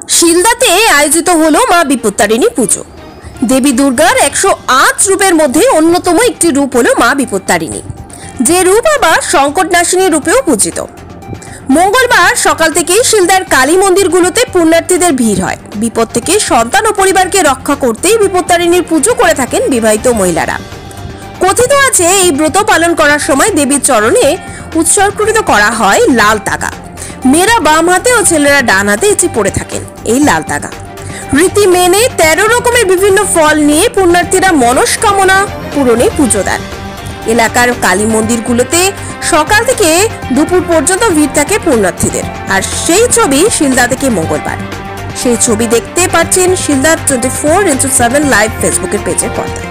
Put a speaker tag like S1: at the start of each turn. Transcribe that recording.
S1: শিলদাতে আয়োজিত হলো মা বিপত্তারিণী পুজো। দেবী দুর্গার 108 রূপের মধ্যে অন্যতম একটি রূপ হলো মা বিপত্তারিণী, যে রূপ আবার সংকটনাশিনী রূপেও পূজিত। মঙ্গলবার সকাল থেকেই শিলদার কালী মন্দিরগুলোতে পুণ্যার্থীদের ভিড় হয়। বিপদ থেকে সন্তান ও পরিবারকে রক্ষা করতেই বিপত্তারিণীর পুজো করে থাকেন বিবাহিত মহিলারা। কথিত আছে, এই ব্রত পালন করার সময় দেবীর চরণে উৎসর্গিত করা হয় লাল তাগা। মেয়েরা বাম হাতে ও ছেলেরা ডান হাতে এটি পড়ে থাকেন। এই লাল তাগা রীতি মেনে 13 রকমের বিভিন্ন ফল নিয়ে পুণ্যার্থীরা মনস্কামনা পূরণে পুজো দেন। এলাকার কালী মন্দিরগুলোতে সকাল থেকে দুপুর পর্যন্ত ভিড় থাকে পুণ্যার্থীদের। আর সেই ছবি শিলদা থেকে মঙ্গলবার। সেই ছবি দেখতে পাচ্ছেন শিলদা 24x7 লাইভ ফেসবুকের পেজের পর্দায়।